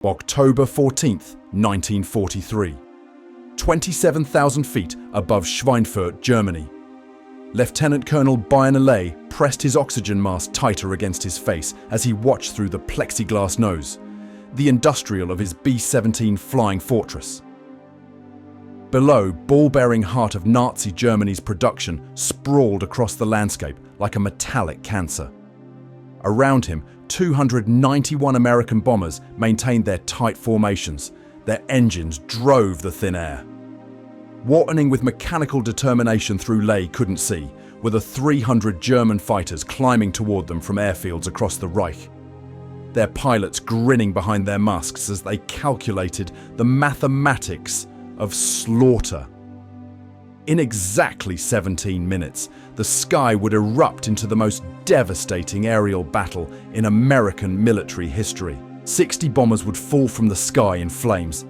October 14th, 1943. 27,000 feet above Schweinfurt, Germany. Lieutenant Colonel Bayerle pressed his oxygen mask tighter against his face as he watched through the plexiglass nose, the industrial of his B-17 Flying Fortress. Below, ball-bearing heart of Nazi Germany's production sprawled across the landscape like a metallic cancer. Around him, 291 American bombers maintained their tight formations. Their engines drove the thin air. Wartening with mechanical determination through Ley couldn't see were the 300 German fighters climbing toward them from airfields across the Reich. Their pilots grinning behind their masks as they calculated the mathematics of slaughter. In exactly 17 minutes, the sky would erupt into the most devastating aerial battle in American military history. 60 bombers would fall from the sky in flames.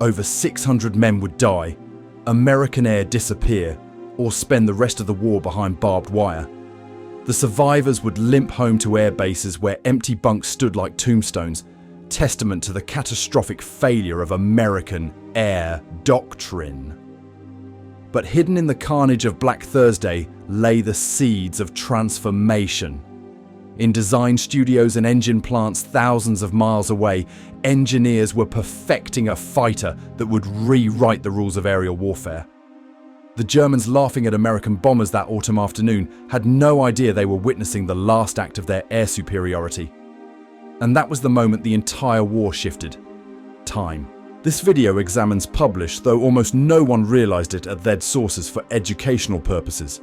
Over 600 men would die, American air disappear, or spend the rest of the war behind barbed wire. The survivors would limp home to air bases where empty bunks stood like tombstones, testament to the catastrophic failure of American air doctrine. But hidden in the carnage of Black Thursday lay the seeds of transformation. In design studios and engine plants thousands of miles away, engineers were perfecting a fighter that would rewrite the rules of aerial warfare. The Germans laughing at American bombers that autumn afternoon had no idea they were witnessing the last act of their air superiority. And that was the moment the entire war shifted. Time. This video examines published, though almost no one realized it at their sources for educational purposes.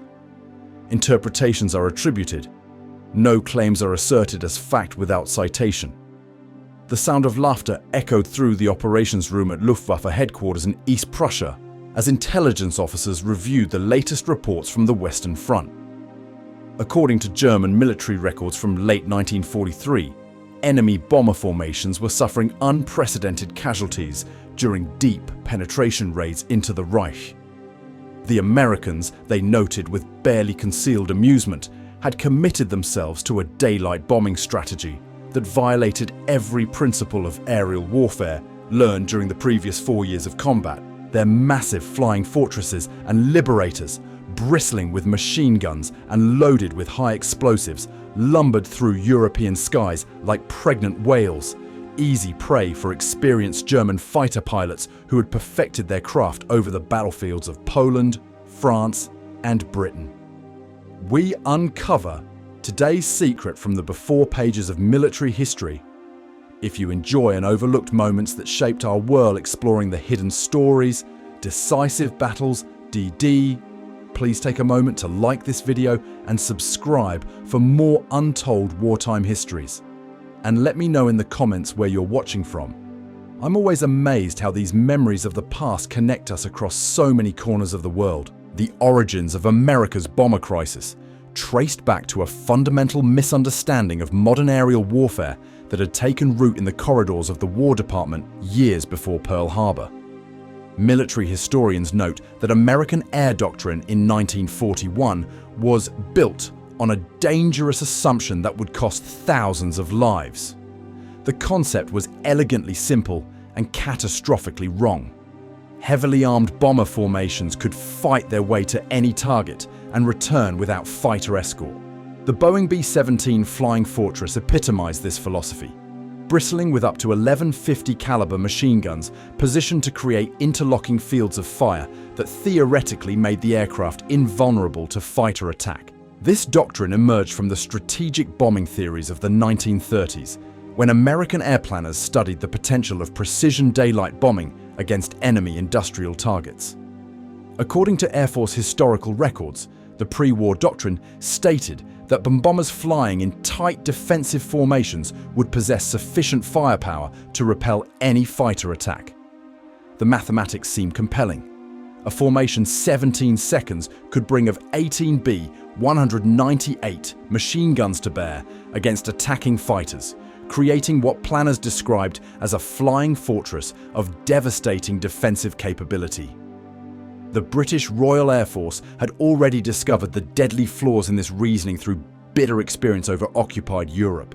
Interpretations are attributed. No claims are asserted as fact without citation. The sound of laughter echoed through the operations room at Luftwaffe headquarters in East Prussia as intelligence officers reviewed the latest reports from the Western Front. According to German military records from late 1943, enemy bomber formations were suffering unprecedented casualties during deep penetration raids into the Reich. The Americans, they noted with barely concealed amusement, had committed themselves to a daylight bombing strategy that violated every principle of aerial warfare learned during the previous 4 years of combat. Their massive flying fortresses and liberators, bristling with machine guns and loaded with high explosives, lumbered through European skies like pregnant whales, easy prey for experienced German fighter pilots who had perfected their craft over the battlefields of Poland, France, and Britain. We uncover today's secret from the before pages of military history. If you enjoy and overlooked moments that shaped our world, exploring the hidden stories, decisive battles, DD, please take a moment to like this video and subscribe for more untold wartime histories. And let me know in the comments where you're watching from. I'm always amazed how these memories of the past connect us across so many corners of the world. The origins of America's bomber crisis, traced back to a fundamental misunderstanding of modern aerial warfare that had taken root in the corridors of the War Department years before Pearl Harbor. Military historians note that American air doctrine in 1941 was built on a dangerous assumption that would cost thousands of lives. The concept was elegantly simple and catastrophically wrong. Heavily armed bomber formations could fight their way to any target and return without fighter escort. The Boeing B-17 Flying Fortress epitomized this philosophy, bristling with up to 1150 caliber machine guns positioned to create interlocking fields of fire that theoretically made the aircraft invulnerable to fighter attack. This doctrine emerged from the strategic bombing theories of the 1930s, when American air planners studied the potential of precision daylight bombing against enemy industrial targets. According to Air Force historical records, the pre-war doctrine stated that bombers flying in tight defensive formations would possess sufficient firepower to repel any fighter attack. The mathematics seem compelling. A formation 17 seconds could bring of 18B 198 machine guns to bear against attacking fighters, creating what planners described as a flying fortress of devastating defensive capability. The British Royal Air Force had already discovered the deadly flaws in this reasoning through bitter experience over occupied Europe.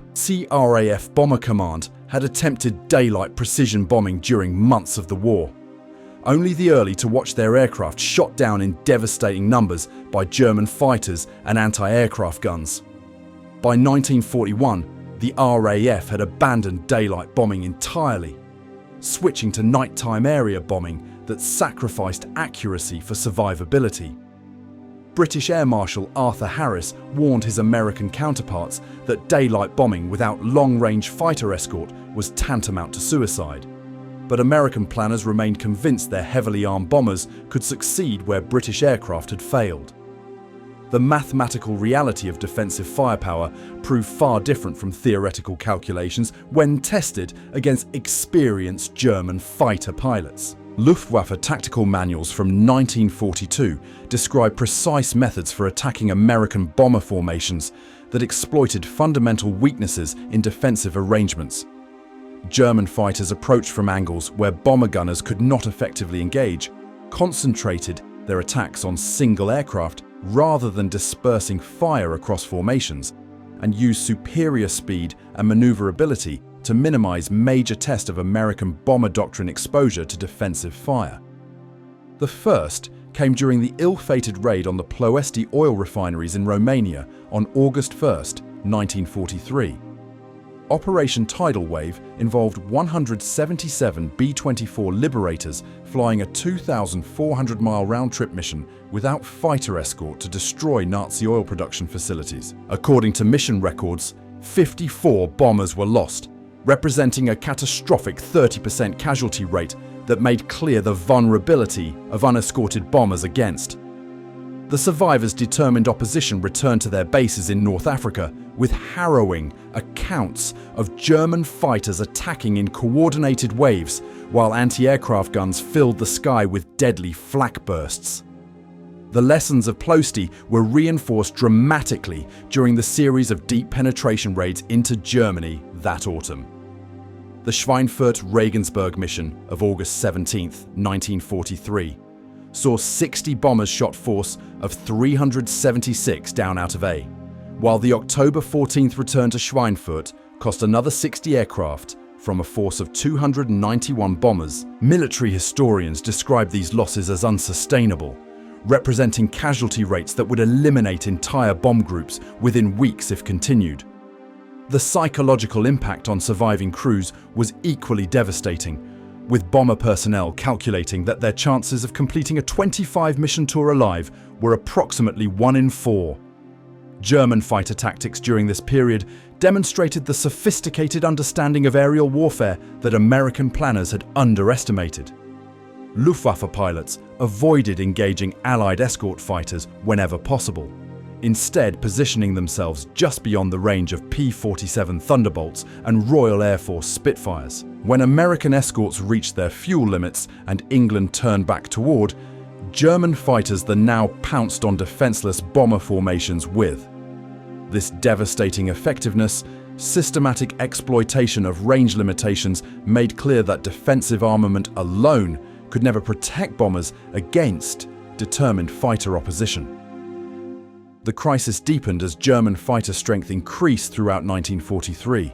RAF Bomber Command had attempted daylight precision bombing during months of the war, only the early to watch their aircraft shot down in devastating numbers by German fighters and anti-aircraft guns. By 1941, the RAF had abandoned daylight bombing entirely, switching to nighttime area bombing that sacrificed accuracy for survivability. British Air Marshal Arthur Harris warned his American counterparts that daylight bombing without long-range fighter escort was tantamount to suicide. But American planners remained convinced their heavily armed bombers could succeed where British aircraft had failed. The mathematical reality of defensive firepower proved far different from theoretical calculations when tested against experienced German fighter pilots. Luftwaffe tactical manuals from 1942 describe precise methods for attacking American bomber formations that exploited fundamental weaknesses in defensive arrangements. German fighters approached from angles where bomber gunners could not effectively engage, concentrated their attacks on single aircraft rather than dispersing fire across formations, and used superior speed and maneuverability to minimize major test of American bomber doctrine exposure to defensive fire. The first came during the ill-fated raid on the Ploiești oil refineries in Romania on August 1, 1943. Operation Tidal Wave involved 177 B-24 Liberators flying a 2,400-mile round-trip mission without fighter escort to destroy Nazi oil production facilities. According to mission records, 54 bombers were lost, representing a catastrophic 30% casualty rate that made clear the vulnerability of unescorted bombers against. The survivors' determined opposition returned to their bases in North Africa with harrowing accounts of German fighters attacking in coordinated waves while anti-aircraft guns filled the sky with deadly flak bursts. The lessons of Ploiești were reinforced dramatically during the series of deep penetration raids into Germany that autumn. The Schweinfurt-Regensburg mission of August 17, 1943, saw 60 bombers shot force of 376 down out of A, while the October 14th return to Schweinfurt cost another 60 aircraft from a force of 291 bombers. Military historians describe these losses as unsustainable, representing casualty rates that would eliminate entire bomb groups within weeks if continued. The psychological impact on surviving crews was equally devastating, with bomber personnel calculating that their chances of completing a 25-mission tour alive were approximately 1 in 4. German fighter tactics during this period demonstrated the sophisticated understanding of aerial warfare that American planners had underestimated. Luftwaffe pilots avoided engaging Allied escort fighters whenever possible, instead positioning themselves just beyond the range of P-47 Thunderbolts and Royal Air Force Spitfires. When American escorts reached their fuel limits and England turned back toward, German fighters then now pounced on defenseless bomber formations with. This devastating effectiveness, systematic exploitation of range limitations made clear that defensive armament alone could never protect bombers against determined fighter opposition. The crisis deepened as German fighter strength increased throughout 1943.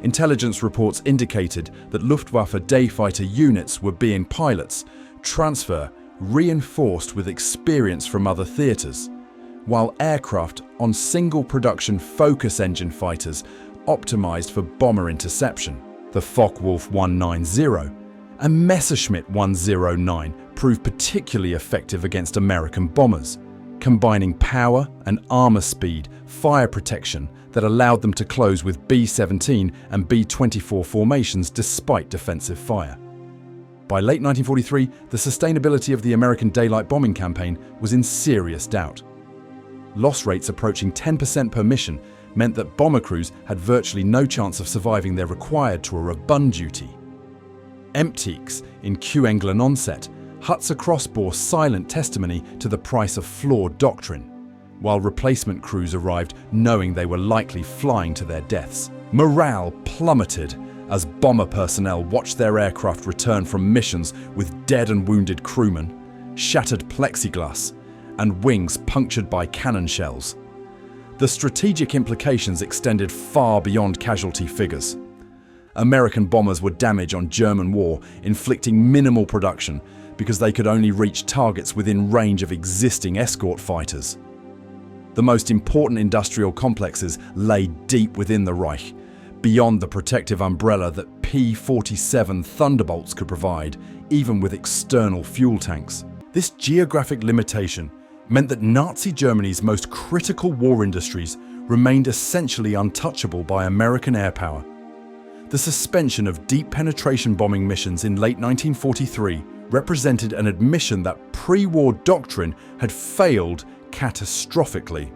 Intelligence reports indicated that Luftwaffe day fighter units were being pilots, transfer reinforced with experience from other theatres, while aircraft on single production Focus engine fighters optimized for bomber interception. The Focke-Wulf 190 and Messerschmitt 109 proved particularly effective against American bombers, combining power and armor speed, fire protection that allowed them to close with B-17 and B-24 formations despite defensive fire. By late 1943, the sustainability of the American daylight bombing campaign was in serious doubt. Loss rates approaching 10% per mission meant that bomber crews had virtually no chance of surviving their required tour of Bund duty. Empties in Q-England onset, huts across bore silent testimony to the price of flawed doctrine, while replacement crews arrived knowing they were likely flying to their deaths. Morale plummeted as bomber personnel watched their aircraft return from missions with dead and wounded crewmen, shattered plexiglass, and wings punctured by cannon shells. The strategic implications extended far beyond casualty figures. American bombers were damaged on German war, inflicting minimal production because they could only reach targets within range of existing escort fighters. The most important industrial complexes lay deep within the Reich, beyond the protective umbrella that P-47 Thunderbolts could provide, even with external fuel tanks. This geographic limitation meant that Nazi Germany's most critical war industries remained essentially untouchable by American air power. The suspension of deep penetration bombing missions in late 1943 represented an admission that pre-war doctrine had failed catastrophically.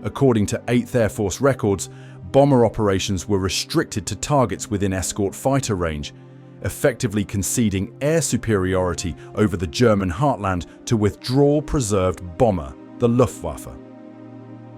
According to 8th Air Force records, bomber operations were restricted to targets within escort fighter range, effectively conceding air superiority over the German heartland to withdrawal-preserved bomber, the Luftwaffe.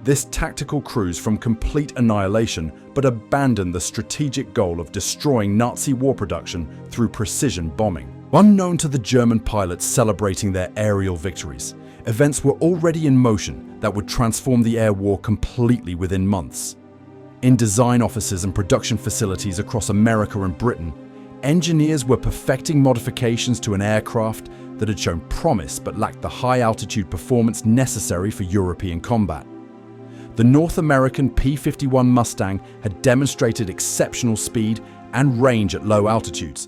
This tactical cruise from complete annihilation but abandoned the strategic goal of destroying Nazi war production through precision bombing. Unknown to the German pilots celebrating their aerial victories, events were already in motion that would transform the air war completely within months. In design offices and production facilities across America and Britain, engineers were perfecting modifications to an aircraft that had shown promise but lacked the high-altitude performance necessary for European combat. The North American P-51 Mustang had demonstrated exceptional speed and range at low altitudes,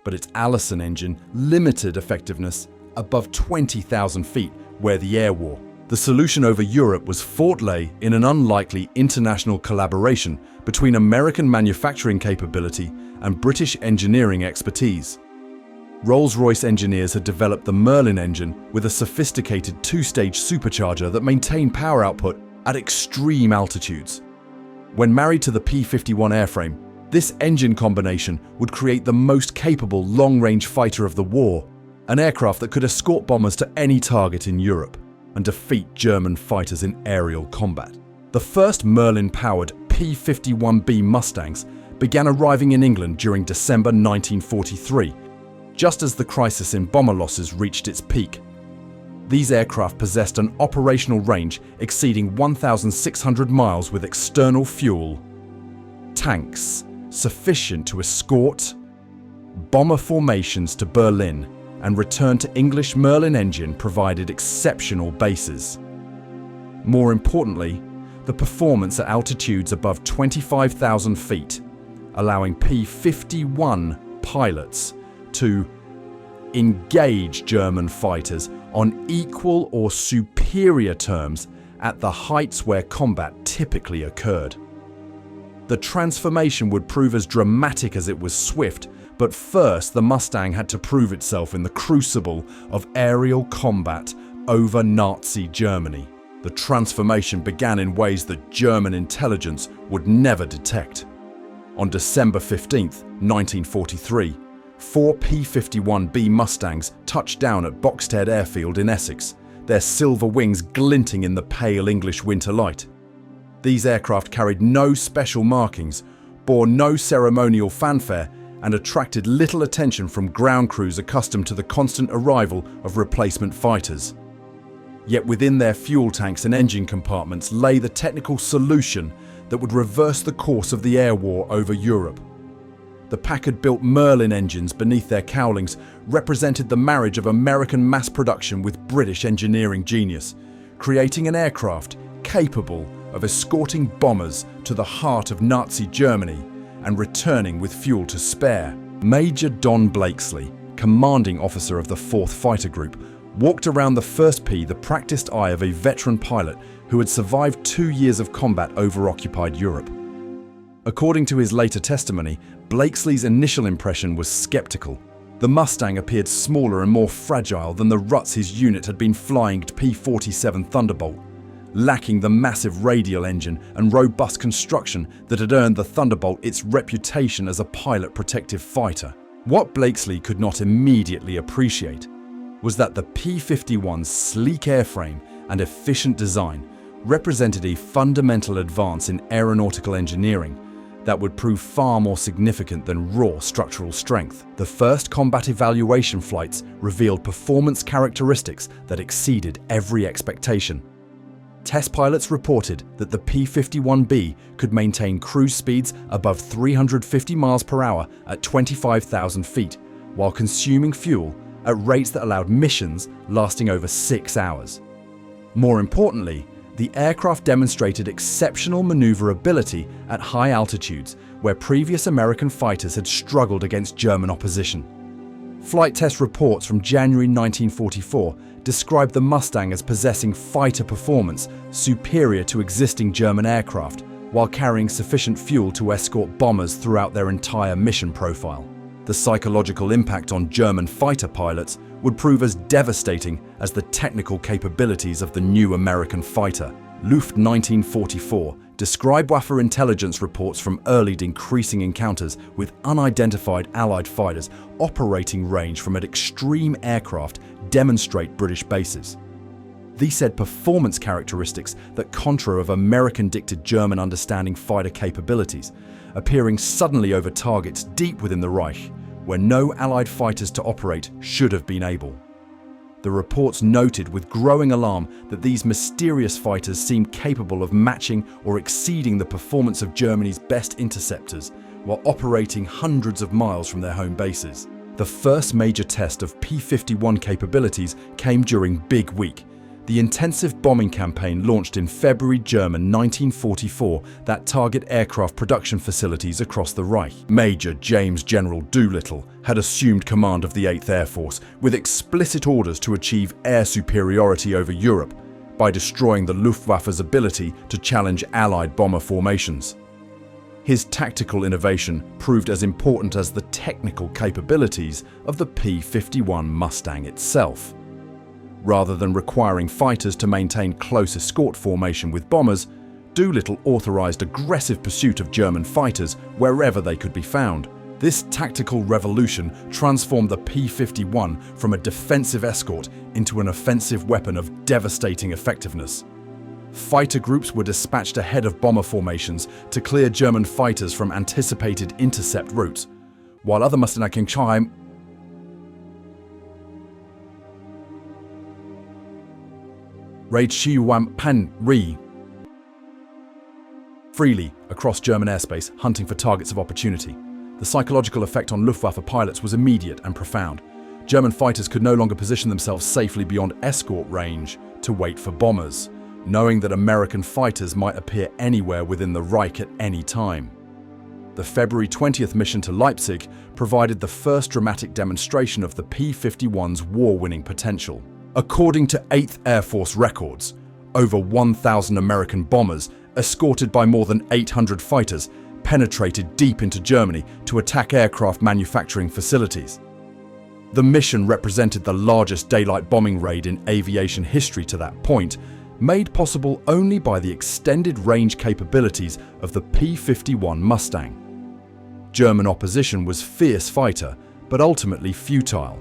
but its Allison engine limited effectiveness above 20,000 feet where the air war. The solution over Europe was Fort Lay in an unlikely international collaboration between American manufacturing capability and British engineering expertise. Rolls-Royce engineers had developed the Merlin engine with a sophisticated two-stage supercharger that maintained power output at extreme altitudes. When married to the P-51 airframe, this engine combination would create the most capable long-range fighter of the war, an aircraft that could escort bombers to any target in Europe and defeat German fighters in aerial combat. The first Merlin-powered P-51B Mustangs began arriving in England during December 1943, just as the crisis in bomber losses reached its peak. These aircraft possessed an operational range exceeding 1,600 miles with external fuel, tanks sufficient to escort bomber formations to Berlin, and return to English Merlin engine provided exceptional bases. More importantly, the performance at altitudes above 25,000 feet, allowing P-51 pilots to engage German fighters on equal or superior terms at the heights where combat typically occurred. The transformation would prove as dramatic as it was swift, but first the Mustang had to prove itself in the crucible of aerial combat over Nazi Germany. The transformation began in ways that German intelligence would never detect. On December 15, 1943, 4 P-51B Mustangs touched down at Boxted Airfield in Essex, their silver wings glinting in the pale English winter light. These aircraft carried no special markings, bore no ceremonial fanfare, and attracted little attention from ground crews accustomed to the constant arrival of replacement fighters. Yet within their fuel tanks and engine compartments lay the technical solution that would reverse the course of the air war over Europe. The Packard-built Merlin engines beneath their cowlings represented the marriage of American mass production with British engineering genius, creating an aircraft capable of escorting bombers to the heart of Nazi Germany and returning with fuel to spare. Major Don Blakesley, commanding officer of the 4th Fighter Group, walked around the first P the practiced eye of a veteran pilot who had survived 2 years of combat over occupied Europe. According to his later testimony, Blakesley's initial impression was skeptical. The Mustang appeared smaller and more fragile than the ruts his unit had been flying P-47 Thunderbolt, lacking the massive radial engine and robust construction that had earned the Thunderbolt its reputation as a pilot-protective fighter. What Blakesley could not immediately appreciate was that the P-51's sleek airframe and efficient design represented a fundamental advance in aeronautical engineering that would prove far more significant than raw structural strength. The first combat evaluation flights revealed performance characteristics that exceeded every expectation. test pilots reported that the P-51B could maintain cruise speeds above 350 miles per hour at 25,000 feet, while consuming fuel at rates that allowed missions lasting over 6 hours. More importantly, the aircraft demonstrated exceptional maneuverability at high altitudes where previous American fighters had struggled against German opposition. Flight test reports from January 1944 described the Mustang as possessing fighter performance superior to existing German aircraft, while carrying sufficient fuel to escort bombers throughout their entire mission profile. The psychological impact on German fighter pilots would prove as devastating as the technical capabilities of the new American fighter. Luft 1944 described Waffe intelligence reports from early increasing encounters with unidentified Allied fighters operating range from an extreme aircraft demonstrate British bases. These said performance characteristics that contra of American-dictated German understanding fighter capabilities, appearing suddenly over targets deep within the Reich, where no Allied fighters to operate should have been able. The reports noted with growing alarm that these mysterious fighters seemed capable of matching or exceeding the performance of Germany's best interceptors while operating hundreds of miles from their home bases. The first major test of P-51 capabilities came during Big Week, the intensive bombing campaign launched in February German 1944 that target aircraft production facilities across the Reich. Major James General Doolittle had assumed command of the 8th Air Force with explicit orders to achieve air superiority over Europe by destroying the Luftwaffe's ability to challenge Allied bomber formations. His tactical innovation proved as important as the technical capabilities of the P-51 Mustang itself. Rather than requiring fighters to maintain close escort formation with bombers, Doolittle authorized aggressive pursuit of German fighters wherever they could be found. This tactical revolution transformed the P-51 from a defensive escort into an offensive weapon of devastating effectiveness. Fighter groups were dispatched ahead of bomber formations to clear German fighters from anticipated intercept routes, while other Mustang raid Pan freely across German airspace, hunting for targets of opportunity. The psychological effect on Luftwaffe pilots was immediate and profound. German fighters could no longer position themselves safely beyond escort range to wait for bombers, knowing that American fighters might appear anywhere within the Reich at any time. The February 20th mission to Leipzig provided the first dramatic demonstration of the P-51's war-winning potential. According to 8th Air Force records, over 1,000 American bombers, escorted by more than 800 fighters, penetrated deep into Germany to attack aircraft manufacturing facilities. The mission represented the largest daylight bombing raid in aviation history to that point, made possible only by the extended range capabilities of the P-51 Mustang. German opposition was fierce fighter, but ultimately futile,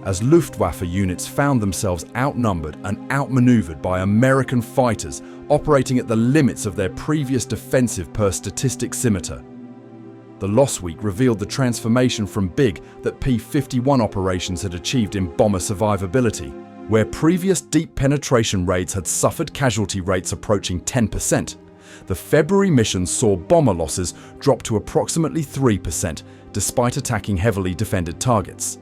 as Luftwaffe units found themselves outnumbered and outmaneuvered by American fighters operating at the limits of their previous defensive per statistic scimitar. The loss week revealed the transformation from big that P-51 operations had achieved in bomber survivability, where previous deep penetration raids had suffered casualty rates approaching 10%. The February mission saw bomber losses drop to approximately 3%, despite attacking heavily defended targets.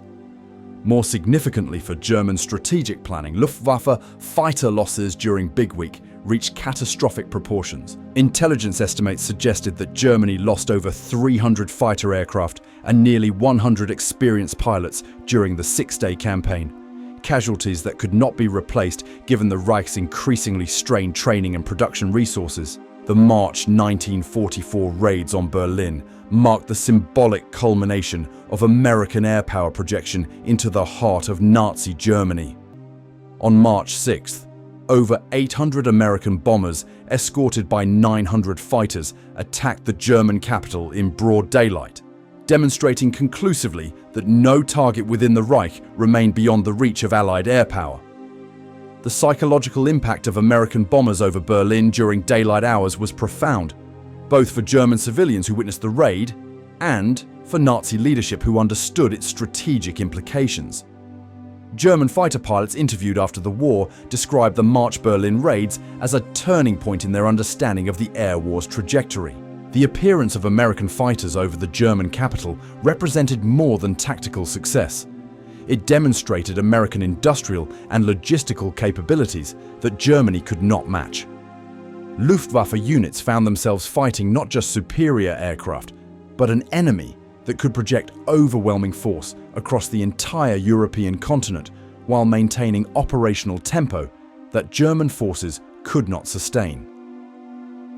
More significantly for German strategic planning, Luftwaffe fighter losses during Big Week reached catastrophic proportions. Intelligence estimates suggested that Germany lost over 300 fighter aircraft and nearly 100 experienced pilots during the 6-day campaign, casualties that could not be replaced given the Reich's increasingly strained training and production resources. The March 1944 raids on Berlin marked the symbolic culmination of American air power projection into the heart of Nazi Germany. On March 6th, over 800 American bombers, escorted by 900 fighters, attacked the German capital in broad daylight, demonstrating conclusively that no target within the Reich remained beyond the reach of Allied air power. The psychological impact of American bombers over Berlin during daylight hours was profound, both for German civilians who witnessed the raid and for Nazi leadership who understood its strategic implications. German fighter pilots interviewed after the war described the March Berlin raids as a turning point in their understanding of the air war's trajectory. The appearance of American fighters over the German capital represented more than tactical success. It demonstrated American industrial and logistical capabilities that Germany could not match. Luftwaffe units found themselves fighting not just superior aircraft, but an enemy that could project overwhelming force across the entire European continent while maintaining operational tempo that German forces could not sustain.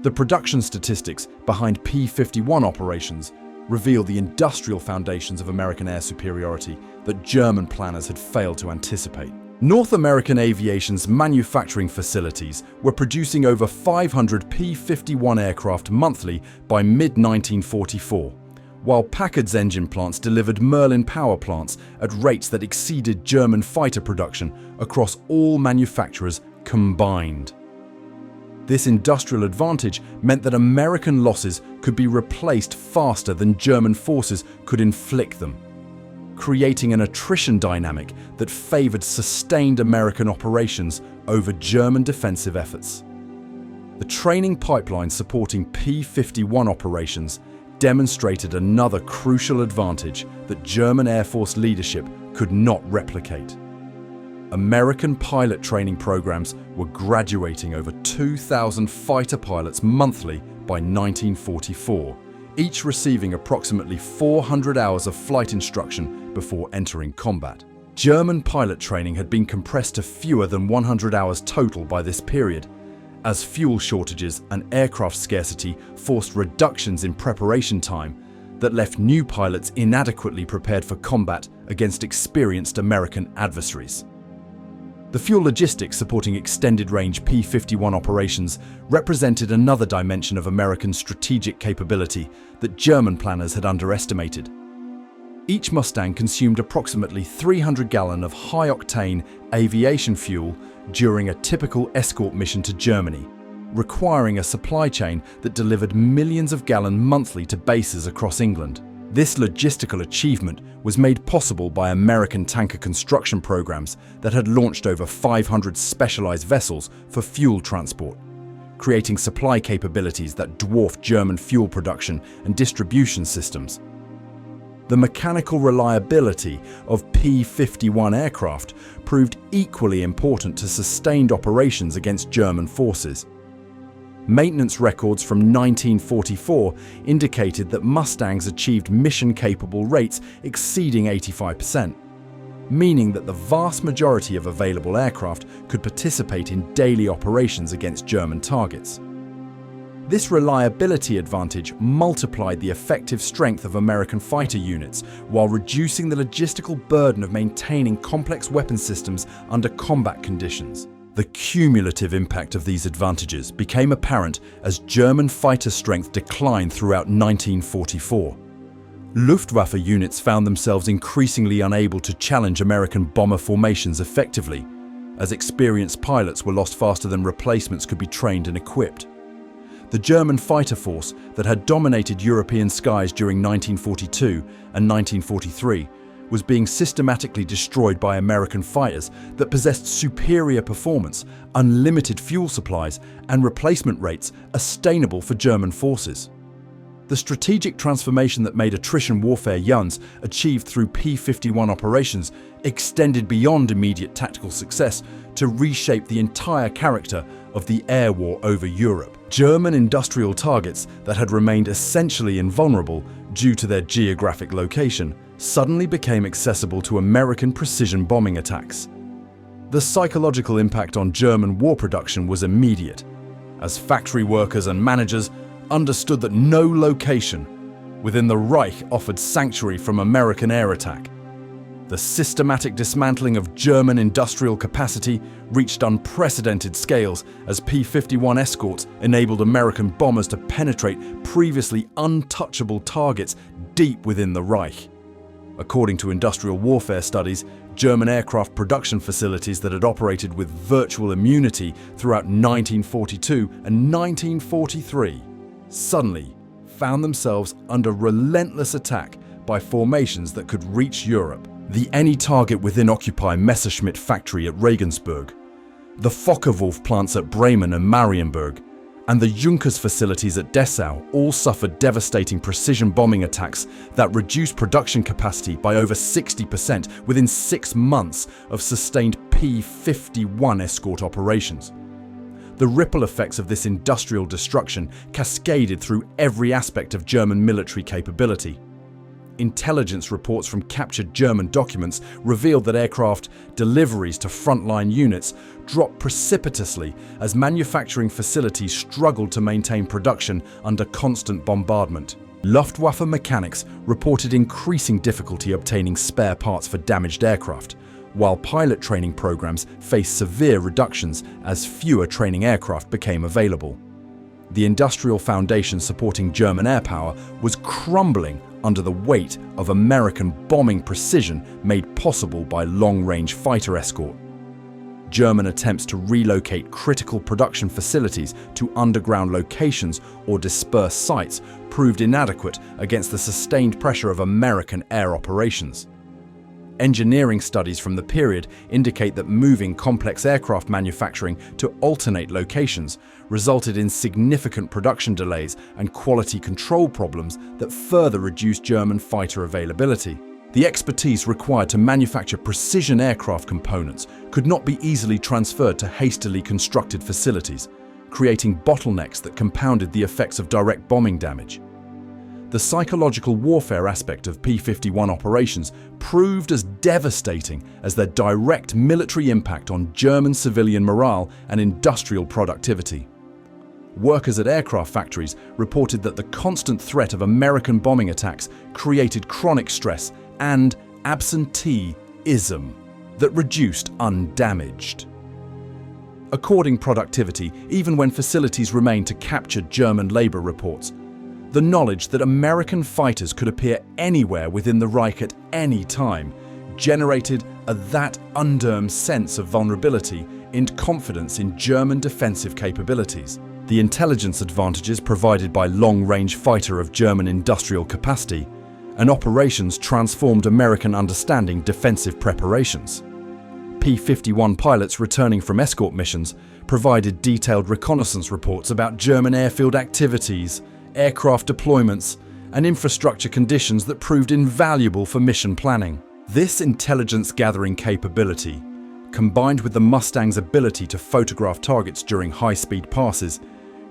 The production statistics behind P-51 operations reveal the industrial foundations of American air superiority that German planners had failed to anticipate. North American aviation's manufacturing facilities were producing over 500 P-51 aircraft monthly by mid-1944, while Packard's engine plants delivered Merlin power plants at rates that exceeded German fighter production across all manufacturers combined. This industrial advantage meant that American losses could be replaced faster than German forces could inflict them, creating an attrition dynamic that favored sustained American operations over German defensive efforts. The training pipeline supporting P-51 operations demonstrated another crucial advantage that German Air Force leadership could not replicate. American pilot training programs were graduating over 2,000 fighter pilots monthly by 1944, each receiving approximately 400 hours of flight instruction before entering combat. German pilot training had been compressed to fewer than 100 hours total by this period, as fuel shortages and aircraft scarcity forced reductions in preparation time that left new pilots inadequately prepared for combat against experienced American adversaries. The fuel logistics supporting extended-range P-51 operations represented another dimension of American strategic capability that German planners had underestimated. Each Mustang consumed approximately 300 gallons of high-octane aviation fuel during a typical escort mission to Germany, requiring a supply chain that delivered millions of gallons monthly to bases across England. This logistical achievement was made possible by American tanker construction programs that had launched over 500 specialized vessels for fuel transport, creating supply capabilities that dwarfed German fuel production and distribution systems. The mechanical reliability of P-51 aircraft proved equally important to sustained operations against German forces. Maintenance records from 1944 indicated that Mustangs achieved mission-capable rates exceeding 85%, meaning that the vast majority of available aircraft could participate in daily operations against German targets. This reliability advantage multiplied the effective strength of American fighter units while reducing the logistical burden of maintaining complex weapon systems under combat conditions. The cumulative impact of these advantages became apparent as German fighter strength declined throughout 1944. Luftwaffe units found themselves increasingly unable to challenge American bomber formations effectively, as experienced pilots were lost faster than replacements could be trained and equipped. The German fighter force that had dominated European skies during 1942 and 1943 was being systematically destroyed by American fighters that possessed superior performance, unlimited fuel supplies, and replacement rates sustainable for German forces. The strategic transformation that made attrition warfare YUNs achieved through P-51 operations extended beyond immediate tactical success to reshape the entire character of the air war over Europe. German industrial targets that had remained essentially invulnerable due to their geographic location suddenly became accessible to American precision bombing attacks. The psychological impact on German war production was immediate, as factory workers and managers understood that no location within the Reich offered sanctuary from American air attack. The systematic dismantling of German industrial capacity reached unprecedented scales as P-51 escorts enabled American bombers to penetrate previously untouchable targets deep within the Reich. According to industrial warfare studies, German aircraft production facilities that had operated with virtual immunity throughout 1942 and 1943 suddenly found themselves under relentless attack by formations that could reach Europe. the Any Target Within Occupy Messerschmitt factory at Regensburg, the Focke-Wulf plants at Bremen and Marienburg, and the Junkers facilities at Dessau all suffered devastating precision bombing attacks that reduced production capacity by over 60% within 6 months of sustained P-51 escort operations. The ripple effects of this industrial destruction cascaded through every aspect of German military capability. Intelligence reports from captured German documents revealed that aircraft deliveries to frontline units dropped precipitously as manufacturing facilities struggled to maintain production under constant bombardment. Luftwaffe mechanics reported increasing difficulty obtaining spare parts for damaged aircraft, while pilot training programs faced severe reductions as fewer training aircraft became available. The industrial foundation supporting German air power was crumbling under the weight of American bombing precision made possible by long-range fighter escort. German attempts to relocate critical production facilities to underground locations or disperse sites proved inadequate against the sustained pressure of American air operations. Engineering studies from the period indicate that moving complex aircraft manufacturing to alternate locations resulted in significant production delays and quality control problems that further reduced German fighter availability. The expertise required to manufacture precision aircraft components could not be easily transferred to hastily constructed facilities, creating bottlenecks that compounded the effects of direct bombing damage. The psychological warfare aspect of P-51 operations proved as devastating as their direct military impact on German civilian morale and industrial productivity. Workers at aircraft factories reported that the constant threat of American bombing attacks created chronic stress and absenteeism that reduced undamaged. According productivity, even when facilities remained to captured German labor reports, the knowledge that American fighters could appear anywhere within the Reich at any time generated that underm sense of vulnerability and confidence in German defensive capabilities. The intelligence advantages provided by long-range fighter of German industrial capacity and operations transformed American understanding defensive preparations. P-51 pilots returning from escort missions provided detailed reconnaissance reports about German airfield activities, aircraft deployments, and infrastructure conditions that proved invaluable for mission planning. This intelligence-gathering capability, combined with the Mustang's ability to photograph targets during high-speed passes,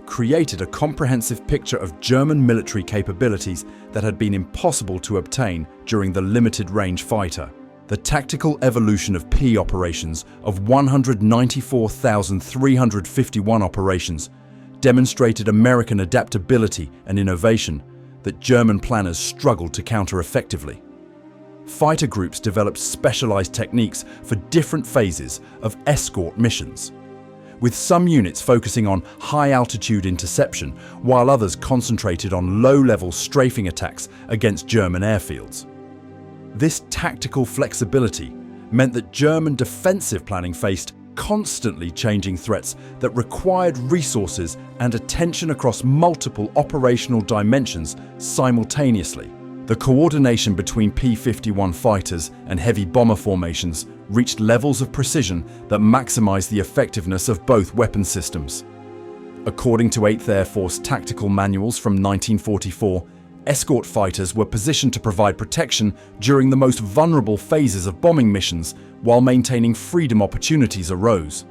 created a comprehensive picture of German military capabilities that had been impossible to obtain during the limited-range fighter. The tactical evolution of P operations of 194,351 operations demonstrated American adaptability and innovation that German planners struggled to counter effectively. Fighter groups developed specialized techniques for different phases of escort missions, with some units focusing on high-altitude interception while others concentrated on low-level strafing attacks against German airfields. This tactical flexibility meant that German defensive planning faced constantly changing threats that required resources and attention across multiple operational dimensions simultaneously. The coordination between P-51 fighters and heavy bomber formations reached levels of precision that maximized the effectiveness of both weapon systems. According to 8th Air Force tactical manuals from 1944, escort fighters were positioned to provide protection during the most vulnerable phases of bombing missions while maintaining freedom opportunities arose.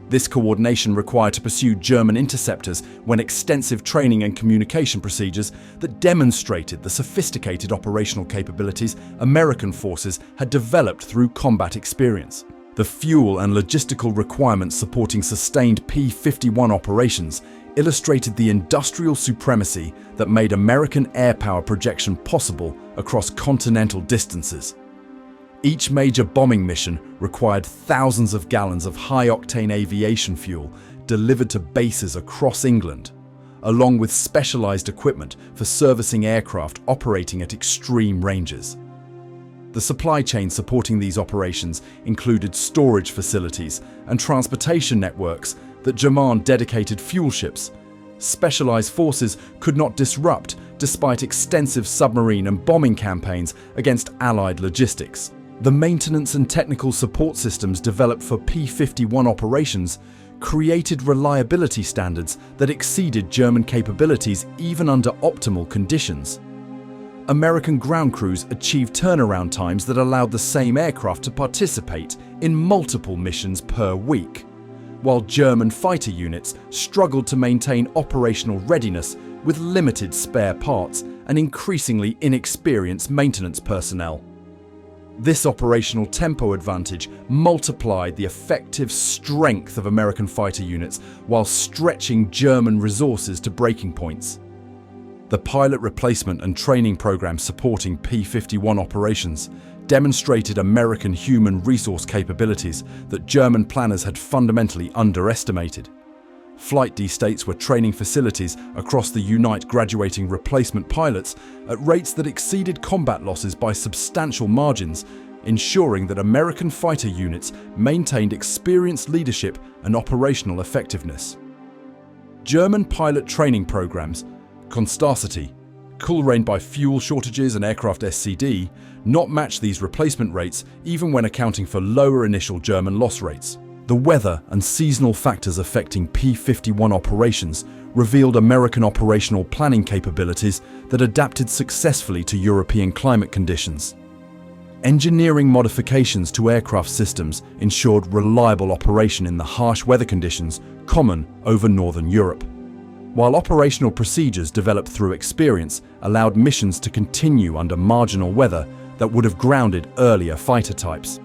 This coordination required to pursue German interceptors when extensive training and communication procedures that demonstrated the sophisticated operational capabilities American forces had developed through combat experience. The fuel and logistical requirements supporting sustained P-51 operations illustrated the industrial supremacy that made American air power projection possible across continental distances. Each major bombing mission required thousands of gallons of high-octane aviation fuel delivered to bases across England, along with specialized equipment for servicing aircraft operating at extreme ranges. The supply chain supporting these operations included storage facilities and transportation networks that demand dedicated fuel ships. Specialized forces could not disrupt despite extensive submarine and bombing campaigns against Allied logistics. The maintenance and technical support systems developed for P-51 operations created reliability standards that exceeded German capabilities even under optimal conditions. American ground crews achieved turnaround times that allowed the same aircraft to participate in multiple missions per week, while German fighter units struggled to maintain operational readiness with limited spare parts and increasingly inexperienced maintenance personnel. This operational tempo advantage multiplied the effective strength of American fighter units while stretching German resources to breaking points. The pilot replacement and training programs supporting P-51 operations demonstrated American human resource capabilities that German planners had fundamentally underestimated. Flight D states were training facilities across the unit, graduating replacement pilots at rates that exceeded combat losses by substantial margins, ensuring that American fighter units maintained experienced leadership and operational effectiveness. German pilot training programs, constarcity, cool-rained by fuel shortages and aircraft SCD, not match these replacement rates even when accounting for lower initial German loss rates. The weather and seasonal factors affecting P-51 operations revealed American operational planning capabilities that adapted successfully to European climate conditions. Engineering modifications to aircraft systems ensured reliable operation in the harsh weather conditions common over Northern Europe, while operational procedures developed through experience allowed missions to continue under marginal weather that would have grounded earlier fighter types.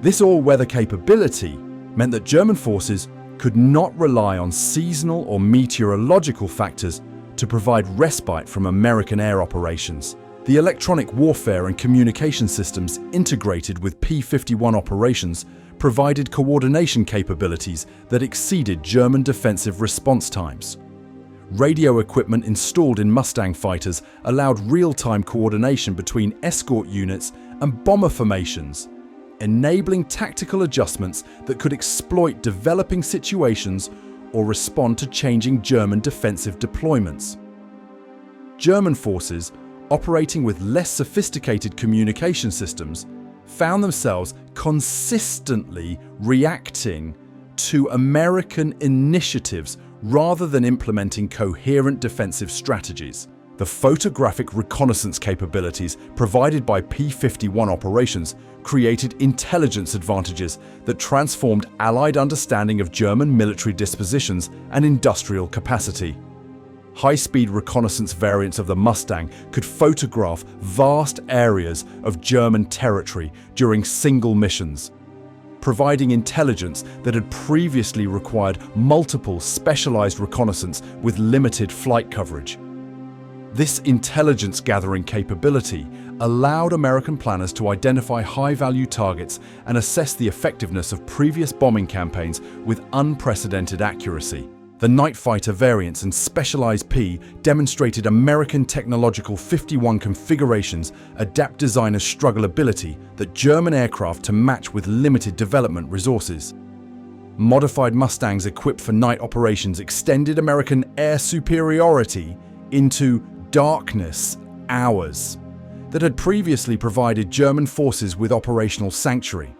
This all-weather capability meant that German forces could not rely on seasonal or meteorological factors to provide respite from American air operations. The electronic warfare and communication systems integrated with P-51 operations provided coordination capabilities that exceeded German defensive response times. Radio equipment installed in Mustang fighters allowed real-time coordination between escort units and bomber formations, enabling tactical adjustments that could exploit developing situations or respond to changing German defensive deployments. German forces, operating with less sophisticated communication systems, found themselves consistently reacting to American initiatives rather than implementing coherent defensive strategies. The photographic reconnaissance capabilities provided by P-51 operations created intelligence advantages that transformed Allied understanding of German military dispositions and industrial capacity. High-speed reconnaissance variants of the Mustang could photograph vast areas of German territory during single missions, providing intelligence that had previously required multiple specialized reconnaissance with limited flight coverage. This intelligence-gathering capability allowed American planners to identify high-value targets and assess the effectiveness of previous bombing campaigns with unprecedented accuracy. The night fighter variants and specialized P demonstrated American technological 51 configurations adapt designers' strugglability that German aircraft to match with limited development resources. Modified Mustangs equipped for night operations extended American air superiority into darkness hours that had previously provided German forces with operational sanctuary.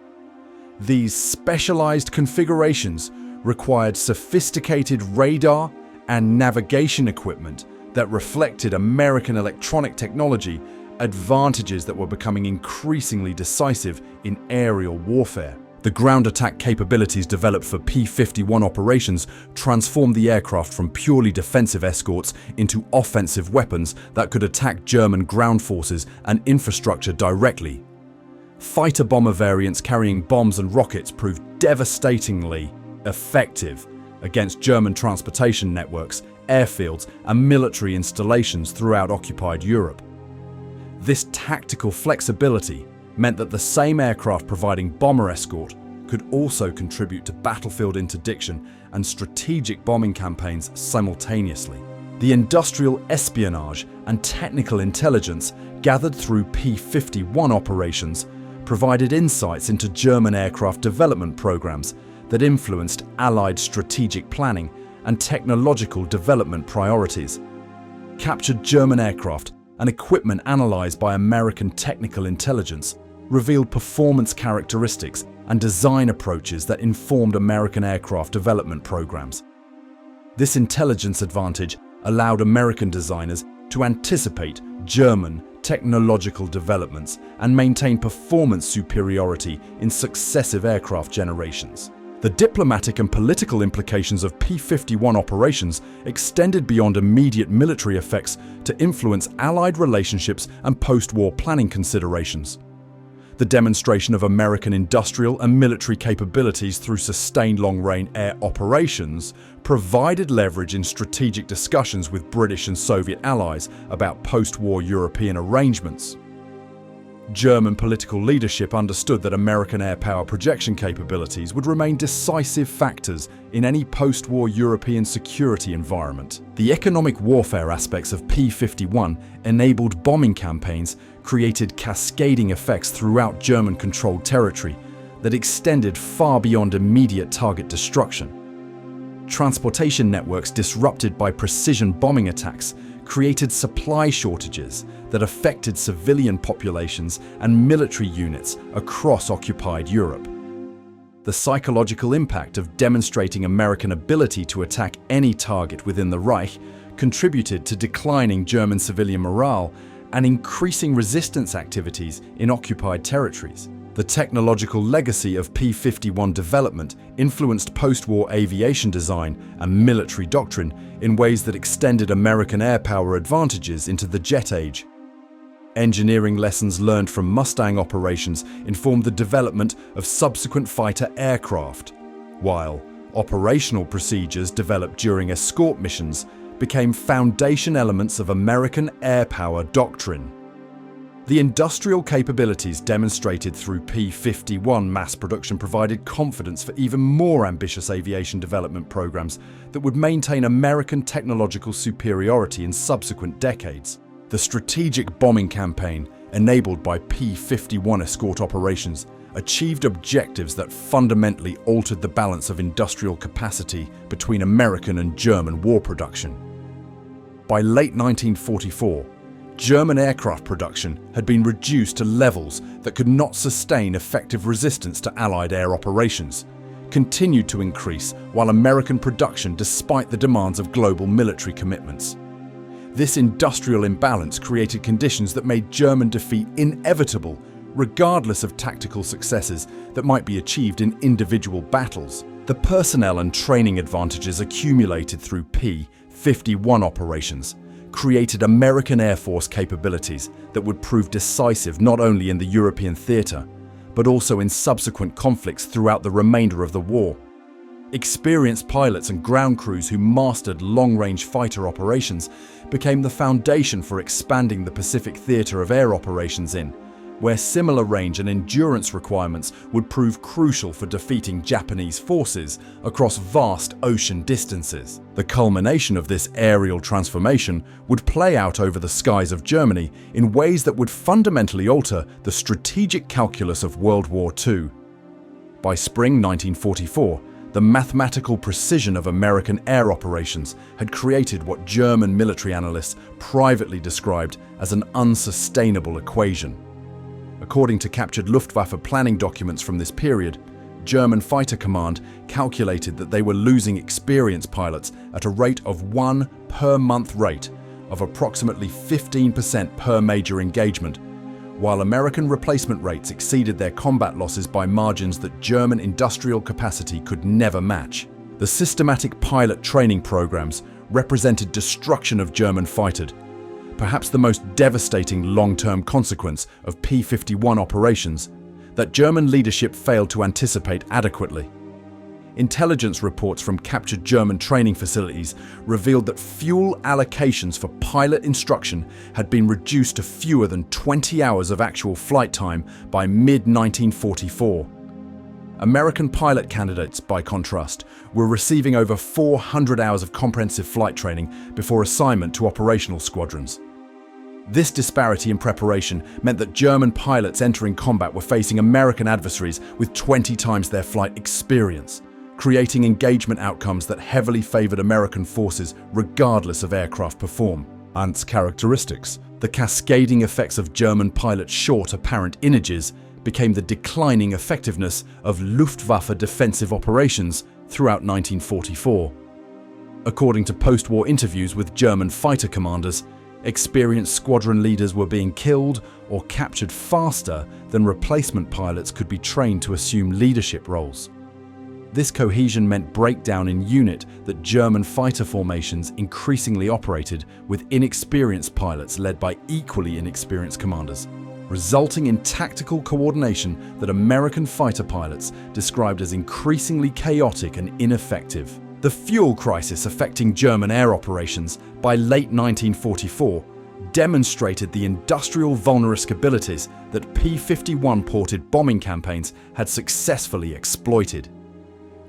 These specialized configurations required sophisticated radar and navigation equipment that reflected American electronic technology, advantages that were becoming increasingly decisive in aerial warfare. The ground attack capabilities developed for P-51 operations transformed the aircraft from purely defensive escorts into offensive weapons that could attack German ground forces and infrastructure directly. Fighter bomber variants carrying bombs and rockets proved devastatingly effective against German transportation networks, airfields, and military installations throughout occupied Europe. This tactical flexibility meant that the same aircraft providing bomber escort could also contribute to battlefield interdiction and strategic bombing campaigns simultaneously. The industrial espionage and technical intelligence gathered through P-51 operations provided insights into German aircraft development programs that influenced Allied strategic planning and technological development priorities. Captured German aircraft and equipment analyzed by American technical intelligence revealed performance characteristics and design approaches that informed American aircraft development programs. This intelligence advantage allowed American designers to anticipate German technological developments and maintain performance superiority in successive aircraft generations. The diplomatic and political implications of P-51 operations extended beyond immediate military effects to influence Allied relationships and post-war planning considerations. The demonstration of American industrial and military capabilities through sustained long-range air operations provided leverage in strategic discussions with British and Soviet allies about post-war European arrangements. German political leadership understood that American air power projection capabilities would remain decisive factors in any post-war European security environment. The economic warfare aspects of P-51 enabled bombing campaigns, created cascading effects throughout German-controlled territory that extended far beyond immediate target destruction. Transportation networks disrupted by precision bombing attacks created supply shortages that affected civilian populations and military units across occupied Europe. The psychological impact of demonstrating American ability to attack any target within the Reich contributed to declining German civilian morale and increasing resistance activities in occupied territories. The technological legacy of P-51 development influenced post-war aviation design and military doctrine in ways that extended American air power advantages into the jet age. Engineering lessons learned from Mustang operations informed the development of subsequent fighter aircraft, while operational procedures developed during escort missions became foundation elements of American air power doctrine. The industrial capabilities demonstrated through P-51 mass production provided confidence for even more ambitious aviation development programs that would maintain American technological superiority in subsequent decades. The strategic bombing campaign, enabled by P-51 escort operations, achieved objectives that fundamentally altered the balance of industrial capacity between American and German war production. By late 1944, German aircraft production had been reduced to levels that could not sustain effective resistance to Allied air operations, continued to increase while American production despite the demands of global military commitments. This industrial imbalance created conditions that made German defeat inevitable, regardless of tactical successes that might be achieved in individual battles. The personnel and training advantages accumulated through P-51 operations created American Air Force capabilities that would prove decisive not only in the European theater, but also in subsequent conflicts throughout the remainder of the war. Experienced pilots and ground crews who mastered long-range fighter operations became the foundation for expanding the Pacific theater of air operations where similar range and endurance requirements would prove crucial for defeating Japanese forces across vast ocean distances. The culmination of this aerial transformation would play out over the skies of Germany in ways that would fundamentally alter the strategic calculus of World War II. By spring 1944, the mathematical precision of American air operations had created what German military analysts privately described as an unsustainable equation. According to captured Luftwaffe planning documents from this period, German Fighter Command calculated that they were losing experienced pilots at a rate of 1 per month rate of approximately 15% per major engagement, while American replacement rates exceeded their combat losses by margins that German industrial capacity could never match. The systematic pilot training programs represented destruction of German fighters, perhaps the most devastating long-term consequence of P-51 operations that German leadership failed to anticipate adequately. Intelligence reports from captured German training facilities revealed that fuel allocations for pilot instruction had been reduced to fewer than 20 hours of actual flight time by mid-1944. American pilot candidates, by contrast, were receiving over 400 hours of comprehensive flight training before assignment to operational squadrons. This disparity in preparation meant that German pilots entering combat were facing American adversaries with 20 times their flight experience, creating engagement outcomes that heavily favored American forces regardless of aircraft performance characteristics. The cascading effects of German pilots' short apparent images became the declining effectiveness of Luftwaffe defensive operations throughout 1944. According to post-war interviews with German fighter commanders, experienced squadron leaders were being killed or captured faster than replacement pilots could be trained to assume leadership roles. This cohesion meant breakdown in unit that German fighter formations increasingly operated with inexperienced pilots led by equally inexperienced commanders, resulting in tactical coordination that American fighter pilots described as increasingly chaotic and ineffective. The fuel crisis affecting German air operations by late 1944 demonstrated the industrial vulnerabilities that P-51 ported bombing campaigns had successfully exploited.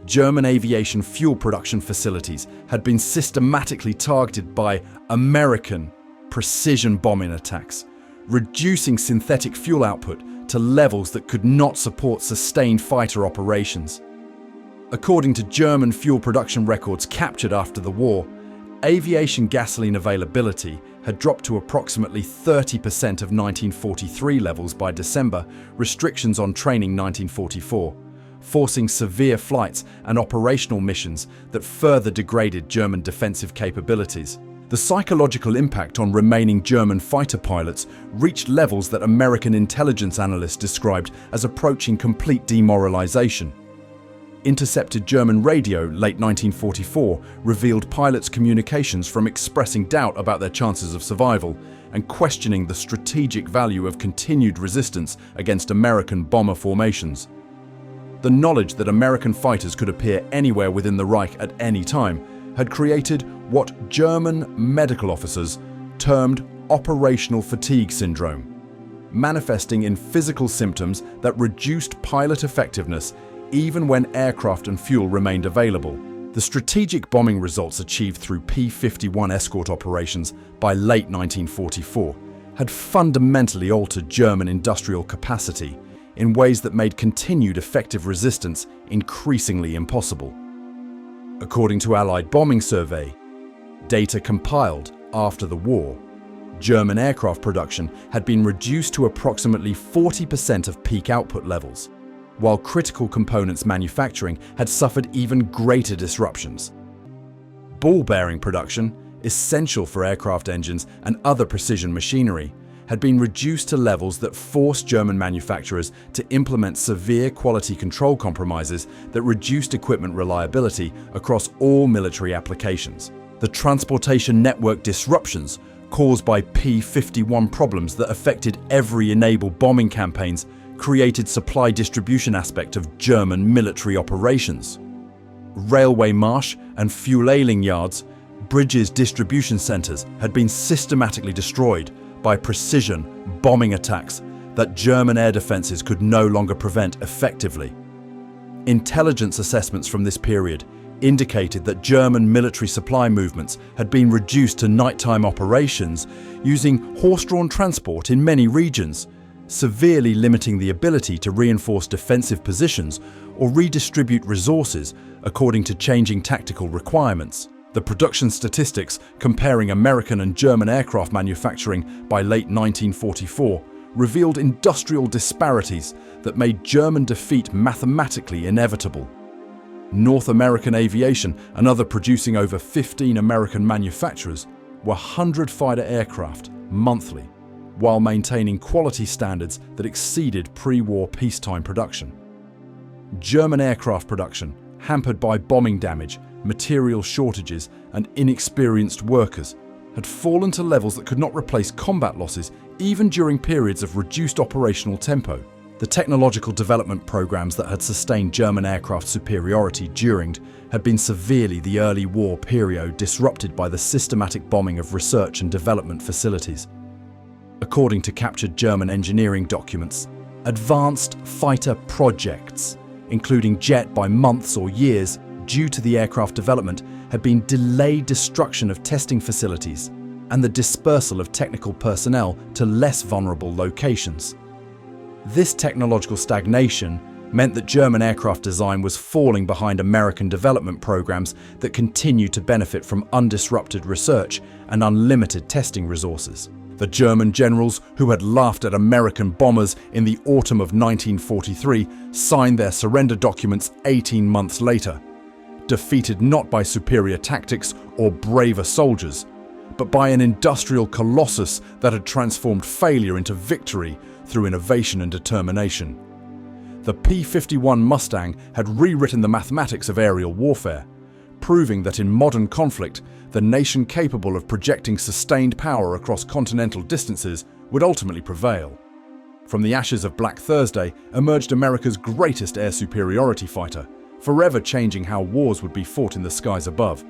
German aviation fuel production facilities had been systematically targeted by American precision bombing attacks, reducing synthetic fuel output to levels that could not support sustained fighter operations. According to German fuel production records captured after the war, aviation gasoline availability had dropped to approximately 30% of 1943 levels by December, restrictions on training 1944, forcing severe flights and operational missions that further degraded German defensive capabilities. The psychological impact on remaining German fighter pilots reached levels that American intelligence analysts described as approaching complete demoralization. Intercepted German radio late 1944 revealed pilots' communications from expressing doubt about their chances of survival and questioning the strategic value of continued resistance against American bomber formations. The knowledge that American fighters could appear anywhere within the Reich at any time had created what German medical officers termed operational fatigue syndrome, manifesting in physical symptoms that reduced pilot effectiveness even when aircraft and fuel remained available. The strategic bombing results achieved through P-51 escort operations by late 1944 had fundamentally altered German industrial capacity in ways that made continued effective resistance increasingly impossible. According to Allied bombing survey data compiled after the war, German aircraft production had been reduced to approximately 40% of peak output levels, while critical components manufacturing had suffered even greater disruptions. Ball bearing production, essential for aircraft engines and other precision machinery, had been reduced to levels that forced German manufacturers to implement severe quality control compromises that reduced equipment reliability across all military applications. The transportation network disruptions caused by P-51 problems that affected every enabled bombing campaigns created supply distribution aspect of German military operations. Railway marsh and fueling yards, bridges, distribution centers had been systematically destroyed by precision bombing attacks that German air defenses could no longer prevent effectively. Intelligence assessments from this period indicated that German military supply movements had been reduced to nighttime operations using horse-drawn transport in many regions, severely limiting the ability to reinforce defensive positions or redistribute resources according to changing tactical requirements. The production statistics comparing American and German aircraft manufacturing by late 1944 revealed industrial disparities that made German defeat mathematically inevitable. North American Aviation, another producing over 15 American manufacturers, were 100 fighter aircraft monthly, while maintaining quality standards that exceeded pre-war peacetime production. German aircraft production, hampered by bombing damage, material shortages, and inexperienced workers, had fallen to levels that could not replace combat losses even during periods of reduced operational tempo. The technological development programs that had sustained German aircraft superiority during had been severely the early war period disrupted by the systematic bombing of research and development facilities. According to captured German engineering documents, advanced fighter projects, including jet by months or years due to the aircraft development, had been delayed destruction of testing facilities and the dispersal of technical personnel to less vulnerable locations. This technological stagnation meant that German aircraft design was falling behind American development programs that continued to benefit from undisrupted research and unlimited testing resources. The German generals who had laughed at American bombers in the autumn of 1943 signed their surrender documents 18 months later, defeated not by superior tactics or braver soldiers, but by an industrial colossus that had transformed failure into victory through innovation and determination. The P-51 Mustang had rewritten the mathematics of aerial warfare, proving that in modern conflict, the nation capable of projecting sustained power across continental distances would ultimately prevail. From the ashes of Black Thursday emerged America's greatest air superiority fighter, forever changing how wars would be fought in the skies above.